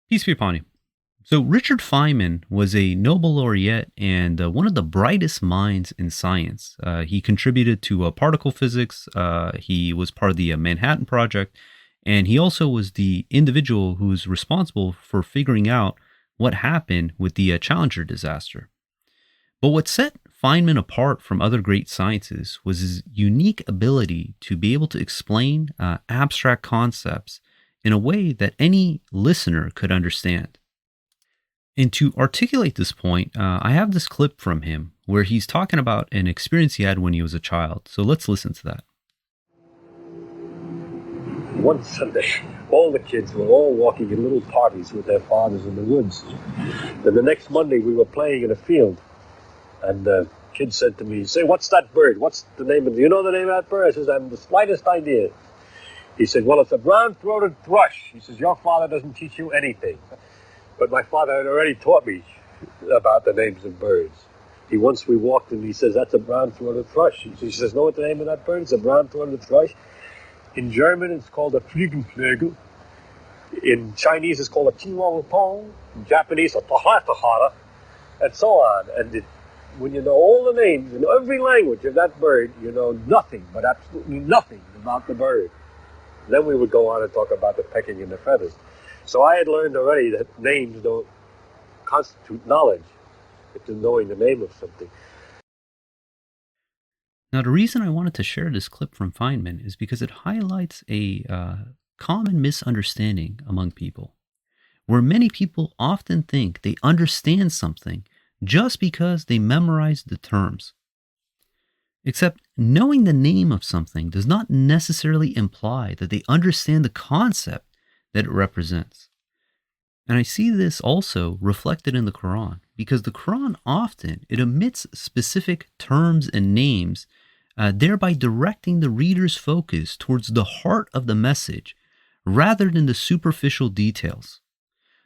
Peace be upon you. So, Richard Feynman was a Nobel laureate and one of the brightest minds in science. He contributed to particle physics. He was part of the Manhattan Project. And he also was the individual who was responsible for figuring out what happened with the Challenger disaster. But what set Feynman apart from other great scientists was his unique ability to be able to explain abstract concepts in a way that any listener could understand. And to articulate this point, I have this clip from him where he's talking about an experience he had when he was a child. So let's listen to that. One Sunday, all the kids were all walking in little parties with their fathers in the woods. Then the next Monday, we were playing in a field. And the kid said to me, "Say, what's that bird? What's the name of it? Do you know the name of that bird?" I says, "I have the slightest idea." He said, "Well, it's a brown-throated thrush." He says, "Your father doesn't teach you anything." But my father had already taught me about the names of birds. Once we walked and he says, "That's a brown-throated thrush." He says, "Know what the name of that bird is? A brown-throated thrush. In German, it's called a Flügelflögel. In Chinese, it's called a Qinglongtong. In Japanese, a Tahatahara, and so on. And when you know all the names in every language of that bird, you know nothing, but absolutely nothing about the bird. Then we would go on and talk about the pecking and the feathers. So I had learned already that names don't constitute knowledge. It's in knowing the name of something. Now, the reason I wanted to share this clip from Feynman is because it highlights a common misunderstanding among people, where many people often think they understand something just because they memorize the terms. Except knowing the name of something does not necessarily imply that they understand the concept that it represents. And I see this also reflected in the Quran, because the Quran often it omits specific terms and names, thereby directing the reader's focus towards the heart of the message rather than the superficial details.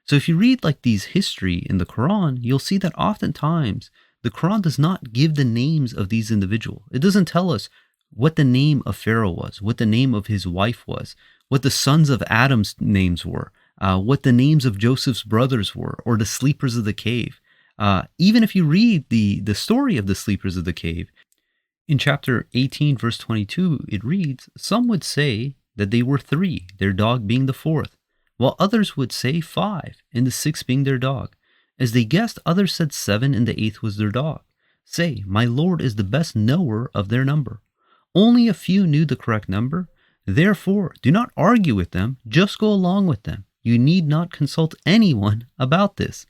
So if you read like these history in the Quran, you'll see that oftentimes the Quran does not give the names of these individuals. It doesn't tell us what the name of Pharaoh was, what the name of his wife was, what the sons of Adam's names were, what the names of Joseph's brothers were, or the sleepers of the cave. Even if you read the story of the sleepers of the cave, in chapter 18, verse 22, it reads, "Some would say that they were three, their dog being the fourth, while others would say five, and the sixth being their dog. As they guessed, others said seven, and the eighth was their dog. Say, my Lord is the best knower of their number. Only a few knew the correct number. Therefore, do not argue with them, just go along with them. You need not consult anyone about this."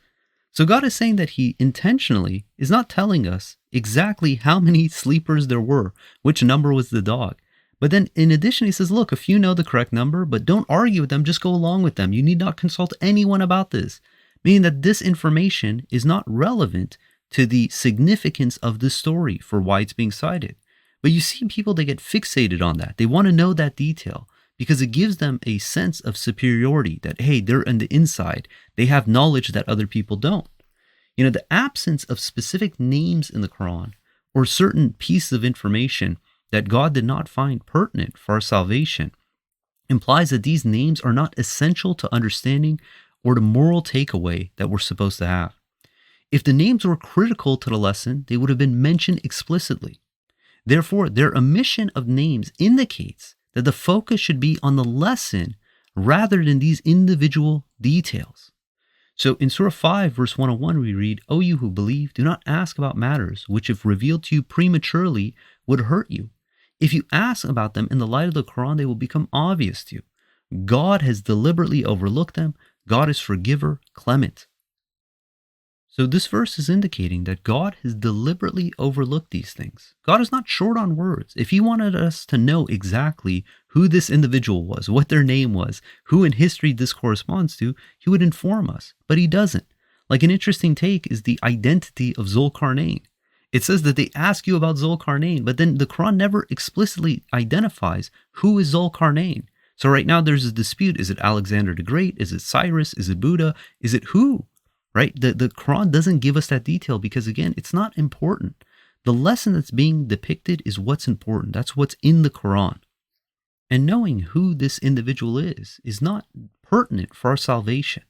So God is saying that he intentionally is not telling us exactly how many sleepers there were, which number was the dog. But then in addition, he says, look, if you know the correct number, but don't argue with them, just go along with them. You need not consult anyone about this. Meaning that this information is not relevant to the significance of this story for why it's being cited. But you see people, they get fixated on that. They want to know that detail because it gives them a sense of superiority that, hey, they're on the inside. They have knowledge that other people don't. You know, the absence of specific names in the Quran or certain pieces of information that God did not find pertinent for our salvation implies that these names are not essential to understanding or the moral takeaway that we're supposed to have. If the names were critical to the lesson, they would have been mentioned explicitly. Therefore, their omission of names indicates that the focus should be on the lesson rather than these individual details. So in Surah 5, verse 101, we read, "O you who believe, do not ask about matters which if revealed to you prematurely would hurt you. If you ask about them in the light of the Quran, they will become obvious to you. God has deliberately overlooked them. God is forgiver, clement." So this verse is indicating that God has deliberately overlooked these things. God is not short on words. If he wanted us to know exactly who this individual was, what their name was, who in history this corresponds to, he would inform us, but he doesn't. Like an interesting take is the identity of Zulkarnain. It says that they ask you about Zulkarnain, but then the Quran never explicitly identifies who is Zulkarnain. So right now there's a dispute. Is it Alexander the Great? Is it Cyrus? Is it Buddha? Is it who? Right? The Quran doesn't give us that detail because, again, it's not important. The lesson that's being depicted is what's important. That's what's in the Quran. And knowing who this individual is not pertinent for our salvation.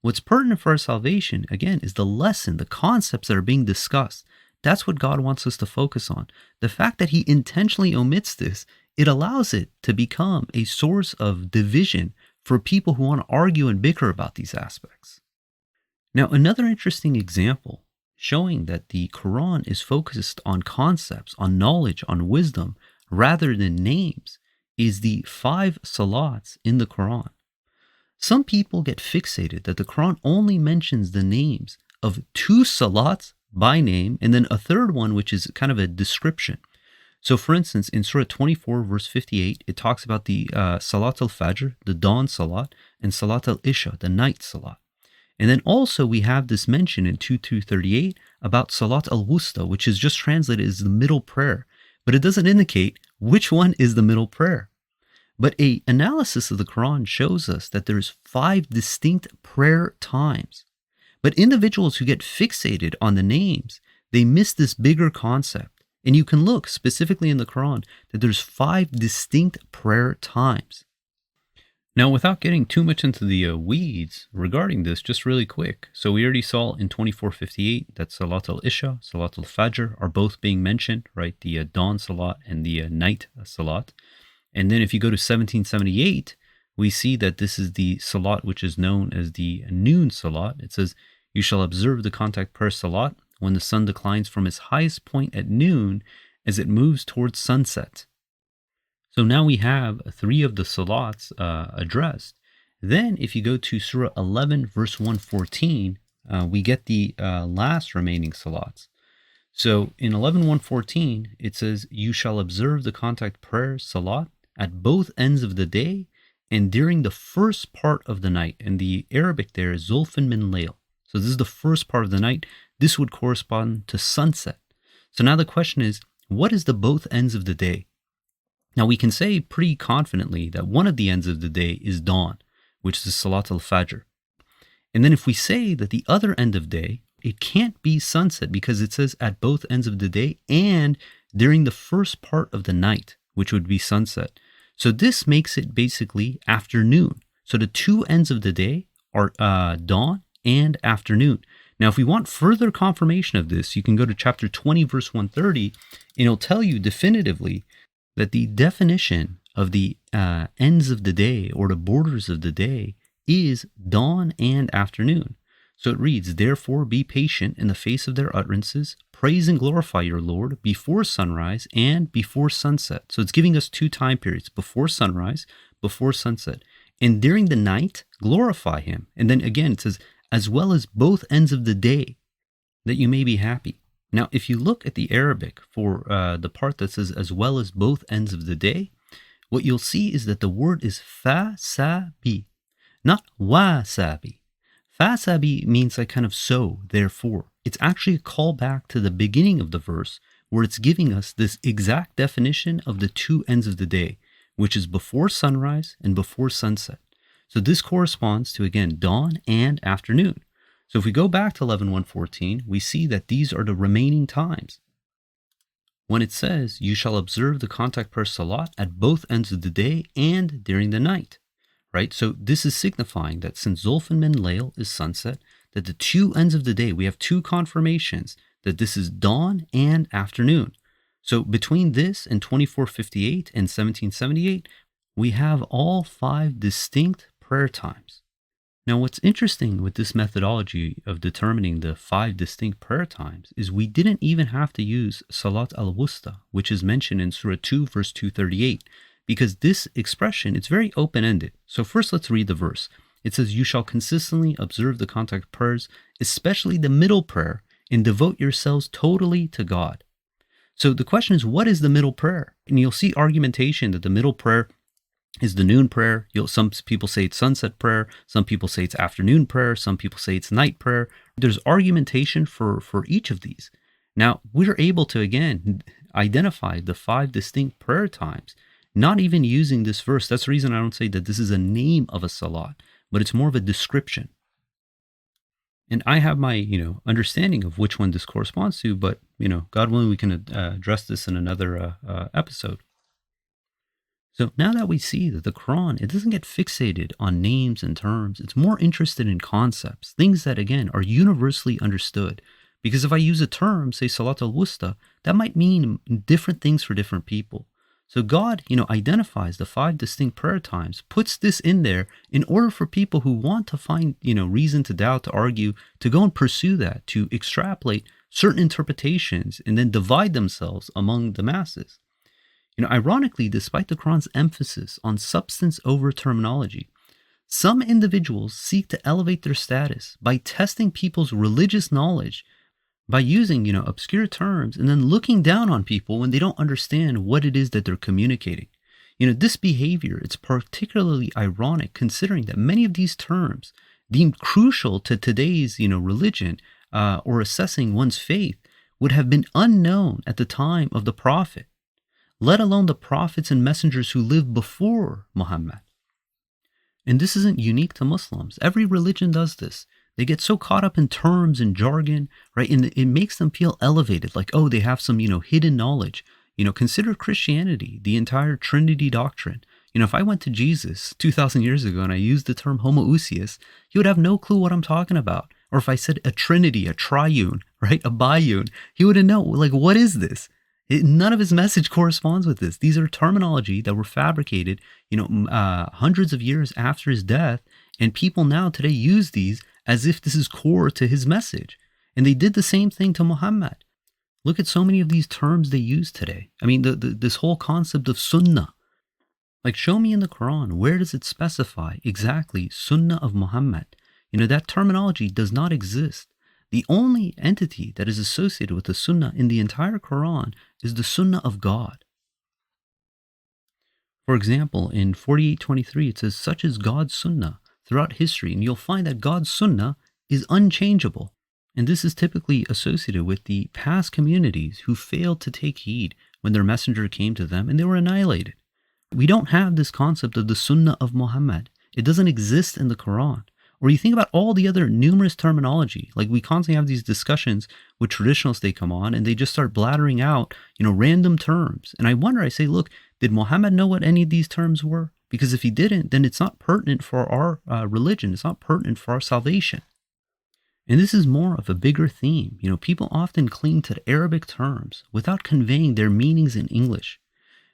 What's pertinent for our salvation, again, is the lesson, the concepts that are being discussed. That's what God wants us to focus on. The fact that he intentionally omits this, it allows it to become a source of division for people who want to argue and bicker about these aspects. Now, another interesting example showing that the Quran is focused on concepts, on knowledge, on wisdom, rather than names, is the 5 salats in the Quran. Some people get fixated that the Quran only mentions the names of 2 salats by name and then a third one which is kind of a description. So for instance, in Surah 24 verse 58, it talks about the Salat al-Fajr, the dawn salat, and Salat al-Isha, the night salat. And then also we have this mention in 2:38 about Salat al-Wusta, which is just translated as the middle prayer, but it doesn't indicate which one is the middle prayer. But a analysis of the Quran shows us that there's 5 distinct prayer times. But individuals who get fixated on the names, they miss this bigger concept. And you can look specifically in the Quran that there's 5 distinct prayer times. Now, without getting too much into the weeds regarding this, just really quick. So we already saw in 24:58 that Salat al-Isha, Salat al-Fajr are both being mentioned, right? The dawn salat and the night salat. And then if you go to 1778, we see that this is the salat which is known as the noon salat. It says, you shall observe the contact prayer salat when the sun declines from its highest point at noon as it moves towards sunset. So now we have 3 of the salats addressed. Then if you go to Surah 11 verse 114, we get the last remaining salats. So in 11:114, it says, you shall observe the contact prayer salat at both ends of the day and during the first part of the night. And the Arabic there is Zulfan min layl. So this is the first part of the night. This would correspond to sunset. So now the question is, what is the both ends of the day? Now we can say pretty confidently that one of the ends of the day is dawn, which is Salat al-Fajr. And then if we say that the other end of day, it can't be sunset because it says at both ends of the day and during the first part of the night, which would be sunset. So this makes it basically afternoon. So the 2 ends of the day are dawn and afternoon. Now, if we want further confirmation of this, you can go to chapter 20, verse 130, and it'll tell you definitively that the definition of the ends of the day or the borders of the day is dawn and afternoon. So it reads, therefore be patient in the face of their utterances, praise and glorify your Lord before sunrise and before sunset. So it's giving us 2 time periods, before sunrise, before sunset. And during the night, glorify him. And then again, it says, as well as both ends of the day, that you may be happy. Now, if you look at the Arabic for the part that says as well as both ends of the day, what you'll see is that the word is fa-sa-bi, not wa-sa-bi. Fa-sa-bi means like kind of so, therefore. It's actually a callback to the beginning of the verse where it's giving us this exact definition of the 2 ends of the day, which is before sunrise and before sunset. So this corresponds to, again, dawn and afternoon. So if we go back to 11:114, we see that these are the remaining times. When it says, you shall observe the contact prayer salat at both ends of the day and during the night, right? So this is signifying that since Zulfan min layl is sunset, that the 2 ends of the day, we have 2 confirmations that this is dawn and afternoon. So between this and 24:58 and 1778, we have all 5 distinct prayer times. Now, what's interesting with this methodology of determining the 5 distinct prayer times is we didn't even have to use Salat al-Wusta, which is mentioned in Surah 2, verse 238, because this expression, it's very open-ended. So first, let's read the verse. It says, you shall consistently observe the contact prayers, especially the middle prayer, and devote yourselves totally to God. So the question is, what is the middle prayer? And you'll see argumentation that the middle prayer is the noon prayer. Some people say it's sunset prayer. Some people say it's afternoon prayer. Some people say it's night prayer. There's argumentation for each of these. Now, we're able to, again, identify the 5 distinct prayer times, not even using this verse. That's the reason I don't say that this is a name of a salat, but it's more of a description. And I have my, understanding of which one this corresponds to, but, God willing, we can address this in another episode. So now that we see that the Quran, it doesn't get fixated on names and terms, it's more interested in concepts, things that again are universally understood. Because if I use a term, say Salat al-Wusta, that might mean different things for different people. So God, identifies the 5 distinct prayer times, puts this in there in order for people who want to find, reason to doubt, to argue, to go and pursue that, to extrapolate certain interpretations and then divide themselves among the masses. Ironically, despite the Quran's emphasis on substance over terminology, some individuals seek to elevate their status by testing people's religious knowledge by using, obscure terms and then looking down on people when they don't understand what it is that they're communicating. This behavior, it's particularly ironic considering that many of these terms deemed crucial to today's, religion or assessing one's faith would have been unknown at the time of the Prophet, let alone the prophets and messengers who lived before Muhammad. And this isn't unique to Muslims. Every religion does this. They get so caught up in terms and jargon, right? And it makes them feel elevated, like, oh, they have some, hidden knowledge. Consider Christianity, the entire Trinity doctrine. If I went to Jesus 2,000 years ago and I used the term homoousios, he would have no clue what I'm talking about. Or if I said a trinity, a triune, right? A biune, he wouldn't know, like, what is this? None of his message corresponds with this. These are terminology that were fabricated, hundreds of years after his death. And people now today use these as if this is core to his message. And they did the same thing to Muhammad. Look at so many of these terms they use today. I mean, this whole concept of sunnah. Like, show me in the Quran, where does it specify exactly sunnah of Muhammad? That terminology does not exist. The only entity that is associated with the sunnah in the entire Quran is the sunnah of God. For example, in 48:23, it says, such is God's sunnah throughout history, and you'll find that God's sunnah is unchangeable. And this is typically associated with the past communities who failed to take heed when their messenger came to them and they were annihilated. We don't have this concept of the sunnah of Muhammad. It doesn't exist in the Quran. Or you think about all the other numerous terminology, like we constantly have these discussions with traditionalists, they come on and they just start blathering out, random terms. And I wonder, I say, look, did Muhammad know what any of these terms were? Because if he didn't, then it's not pertinent for our religion. It's not pertinent for our salvation. And this is more of a bigger theme. People often cling to Arabic terms without conveying their meanings in English,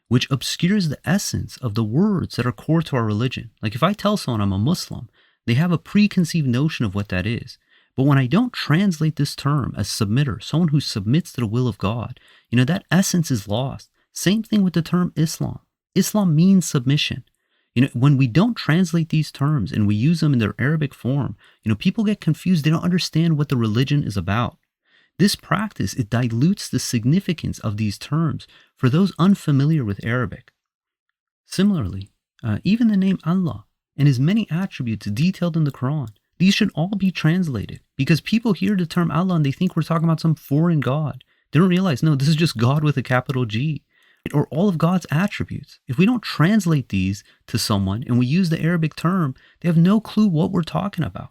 which obscures the essence of the words that are core to our religion. Like if I tell someone I'm a Muslim, they have a preconceived notion of what that is. But when I don't translate this term as submitter, someone who submits to the will of God, that essence is lost. Same thing with the term Islam. Islam means submission. When we don't translate these terms and we use them in their Arabic form, people get confused. They don't understand what the religion is about. This practice, it dilutes the significance of these terms for those unfamiliar with Arabic. Similarly, even the name Allah and his many attributes detailed in the Quran, these should all be translated, because people hear the term Allah and they think we're talking about some foreign God. They don't realize, no, this is just God with a capital G, or all of God's attributes. If we don't translate these to someone and we use the Arabic term, they have no clue what we're talking about.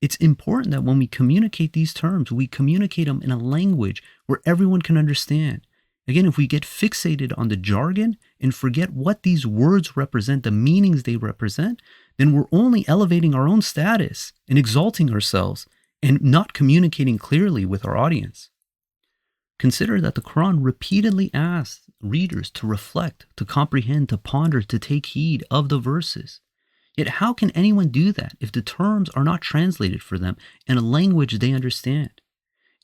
It's important that when we communicate these terms, we communicate them in a language where everyone can understand. Again, if we get fixated on the jargon and forget what these words represent, the meanings they represent, then we're only elevating our own status and exalting ourselves and not communicating clearly with our audience. Consider that the Quran repeatedly asks readers to reflect, to comprehend, to ponder, to take heed of the verses. Yet how can anyone do that if the terms are not translated for them in a language they understand?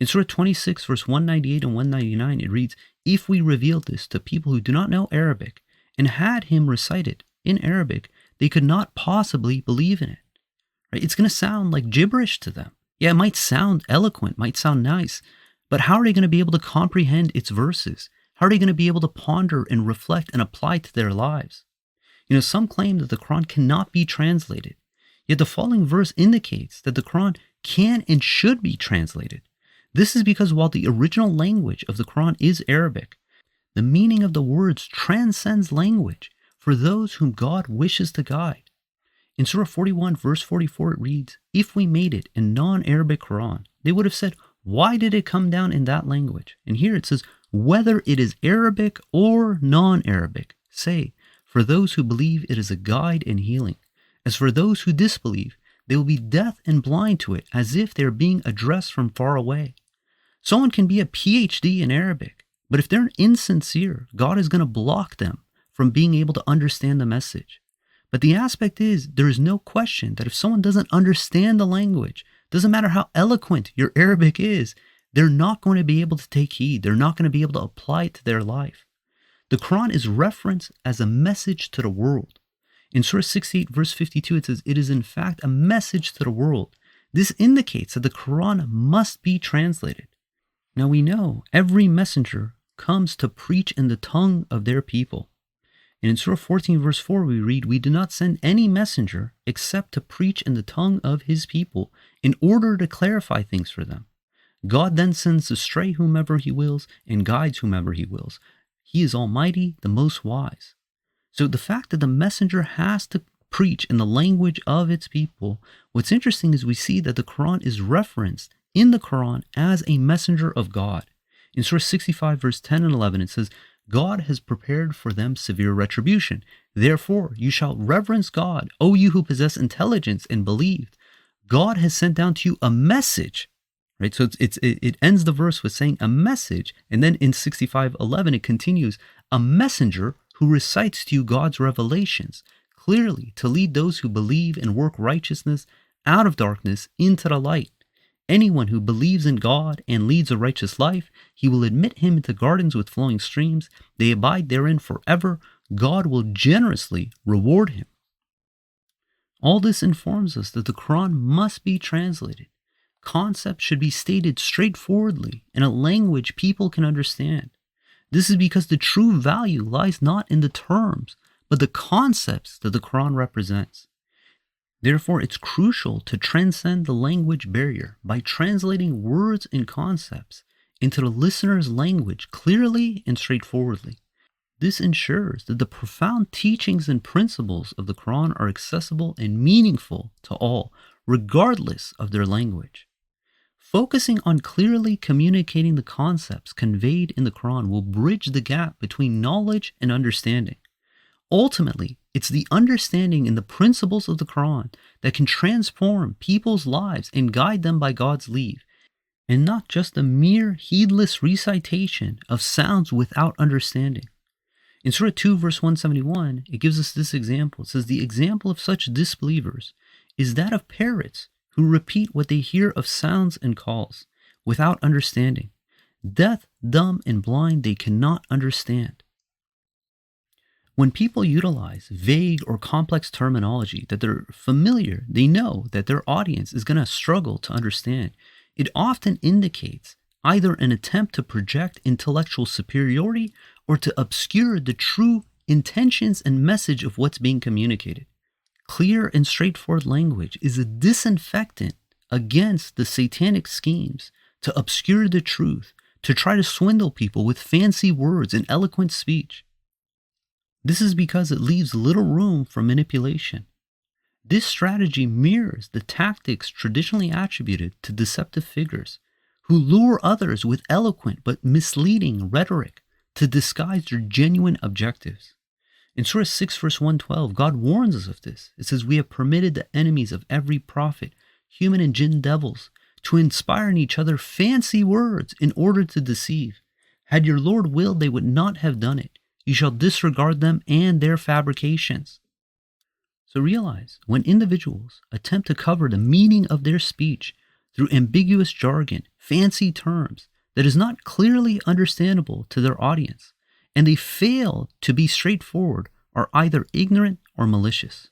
In Surah 26, verse 198 and 199, it reads, if we revealed this to people who do not know Arabic and had him recite it in Arabic, they could not possibly believe in it. Right? It's going to sound like gibberish to them. Yeah, it might sound eloquent, might sound nice, but how are they going to be able to comprehend its verses? How are they going to be able to ponder and reflect and apply to their lives? Some claim that the Quran cannot be translated, yet the following verse indicates that the Quran can and should be translated. This is because while the original language of the Quran is Arabic, the meaning of the words transcends language for those whom God wishes to guide. In Surah 41, verse 44, it reads, if we made it in non-Arabic Quran, they would have said, why did it come down in that language? And here it says, whether it is Arabic or non-Arabic, say, For those who believe, it is a guide and healing. As for those who disbelieve, they will be deaf and blind to it, as if they are being addressed from far away. Someone can be a PhD in Arabic, but if they're insincere, God is going to block them from being able to understand the message. But the aspect is, there is no question that if someone doesn't understand the language, doesn't matter how eloquent your Arabic is, they're not going to be able to take heed. They're not going to be able to apply it to their life. The Quran is referenced as a message to the world. In Surah 68, verse 52, it says, "It is in fact a message to the world." This indicates that the Quran must be translated. Now we know every messenger comes to preach in the tongue of their people. And in Surah 14, verse 4, we read, "We do not send any messenger except to preach in the tongue of his people in order to clarify things for them. God then sends astray whomever he wills and guides whomever he wills. He is Almighty, the Most Wise." So the fact that the messenger has to preach in the language of its people, what's interesting is we see that the Quran is referenced in the Quran as a messenger of God. In Surah 65, verse 10 and 11, it says, "God has prepared for them severe retribution. Therefore, you shall reverence God, O you who possess intelligence and believed. God has sent down to you a message." Right? So it ends the verse with saying a message. And then in 65:11, it continues, "A messenger who recites to you God's revelations clearly to lead those who believe and work righteousness out of darkness into the light. Anyone who believes in God and leads a righteous life, he will admit him into gardens with flowing streams. They abide therein forever. God will generously reward him." All this informs us that the Quran must be translated. Concepts should be stated straightforwardly in a language people can understand. This is because the true value lies not in the terms, but the concepts that the Quran represents. Therefore, it's crucial to transcend the language barrier by translating words and concepts into the listener's language clearly and straightforwardly. This ensures that the profound teachings and principles of the Quran are accessible and meaningful to all, regardless of their language. Focusing on clearly communicating the concepts conveyed in the Quran will bridge the gap between knowledge and understanding. Ultimately, it's the understanding and the principles of the Quran that can transform people's lives and guide them by God's leave, and not just a mere heedless recitation of sounds without understanding. In Surah 2, verse 171, it gives us this example. It says, "The example of such disbelievers is that of parrots who repeat what they hear of sounds and calls, without understanding. Deaf, dumb, and blind they cannot understand." When people utilize vague or complex terminology that they're familiar, they know that their audience is going to struggle to understand. It often indicates either an attempt to project intellectual superiority or to obscure the true intentions and message of what's being communicated. Clear and straightforward language is a disinfectant against the satanic schemes to obscure the truth, to try to swindle people with fancy words and eloquent speech. This is because it leaves little room for manipulation. This strategy mirrors the tactics traditionally attributed to deceptive figures who lure others with eloquent but misleading rhetoric to disguise their genuine objectives. In Surah 6, verse 112, God warns us of this. It says, "We have permitted the enemies of every prophet, human and jinn devils, to inspire in each other fancy words in order to deceive. Had your Lord willed, they would not have done it. You shall disregard them and their fabrications." So realize, when individuals attempt to cover the meaning of their speech through ambiguous jargon, fancy terms that is not clearly understandable to their audience, and they fail to be straightforward, are either ignorant or malicious.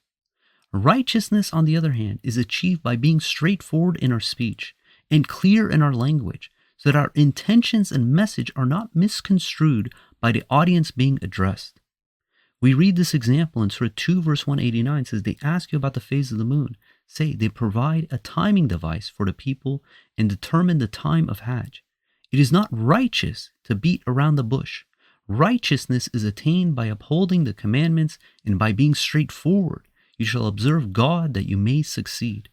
Righteousness, on the other hand, is achieved by being straightforward in our speech and clear in our language, so that our intentions and message are not misconstrued by the audience being addressed. We read this example in Surah 2, verse 189, says, "They ask you about the phase of the moon. Say, they provide a timing device for the people and determine the time of Hajj. It is not righteous to beat around the bush. Righteousness is attained by upholding the commandments and by being straightforward. You shall observe God that you may succeed."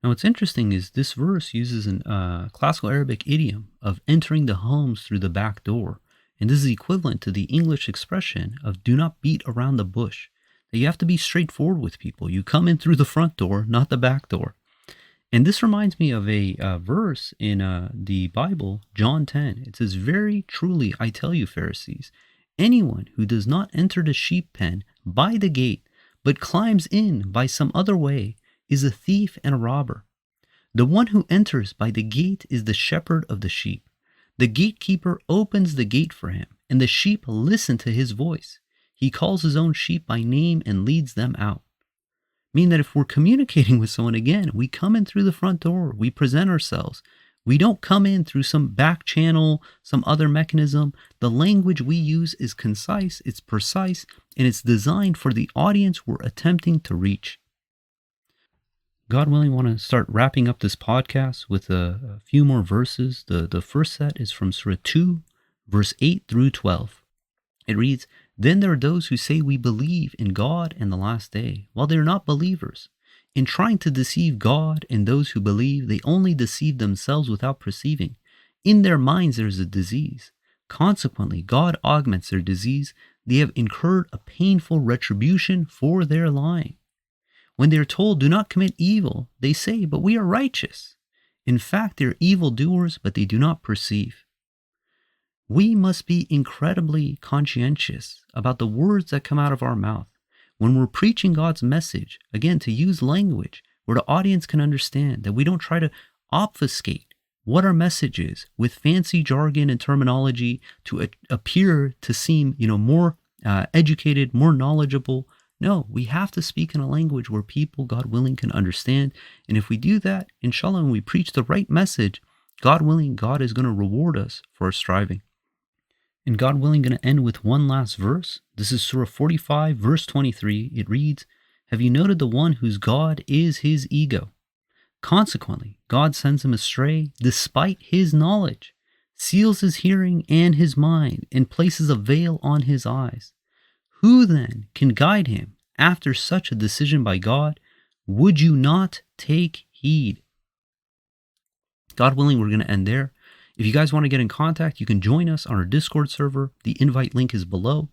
Now, what's interesting is this verse uses a classical Arabic idiom of entering the homes through the back door. And this is equivalent to the English expression of do not beat around the bush. That you have to be straightforward with people. You come in through the front door, not the back door. And this reminds me of a verse in the Bible, John 10. It says, "Very truly I tell you, Pharisees, anyone who does not enter the sheep pen by the gate, but climbs in by some other way, is a thief and a robber. The one who enters by the gate is the shepherd of the sheep. The gatekeeper opens the gate for him, and the sheep listen to his voice. He calls his own sheep by name and leads them out." Meaning that if we're communicating with someone, again, we come in through the front door, we present ourselves. We don't come in through some back channel, some other mechanism. The language we use is concise, it's precise, and it's designed for the audience we're attempting to reach. God willing, I want to start wrapping up this podcast with a few more verses. The first set is from Surah 2, verse 8 through 12. It reads, "Then there are those who say we believe in God and the last day, while they are not believers. In trying to deceive God and those who believe, they only deceive themselves without perceiving. In their minds there is a disease. Consequently, God augments their disease. They have incurred a painful retribution for their lying. When they are told, 'Do not commit evil,' they say, 'But we are righteous.' In fact, they are evildoers, but they do not perceive." We must be incredibly conscientious about the words that come out of our mouth. When we're preaching God's message, again, to use language where the audience can understand, that we don't try to obfuscate what our message is with fancy jargon and terminology to appear to seem, more educated, more knowledgeable. No, we have to speak in a language where people, God willing, can understand. And if we do that, inshallah, when we preach the right message, God willing, God is going to reward us for our striving. And God willing, going to end with one last verse. This is Surah 45, verse 23. It reads, "Have you noted the one whose God is his ego? Consequently, God sends him astray despite his knowledge, seals his hearing and his mind, and places a veil on his eyes. Who then can guide him after such a decision by God? Would you not take heed?" God willing, we're going to end there. If you guys want to get in contact, you can join us on our Discord server. The invite link is below.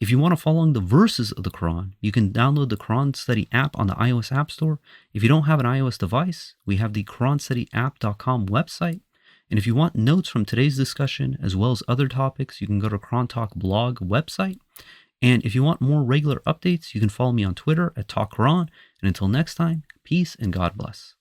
If you want to follow along the verses of the Quran, you can download the Quran Study app on the iOS App Store. If you don't have an iOS device, we have the QuranStudyApp.com website. And if you want notes from today's discussion, as well as other topics, you can go to Quran Talk blog website. And if you want more regular updates, you can follow me on Twitter at Talk Quran. And until next time, peace and God bless.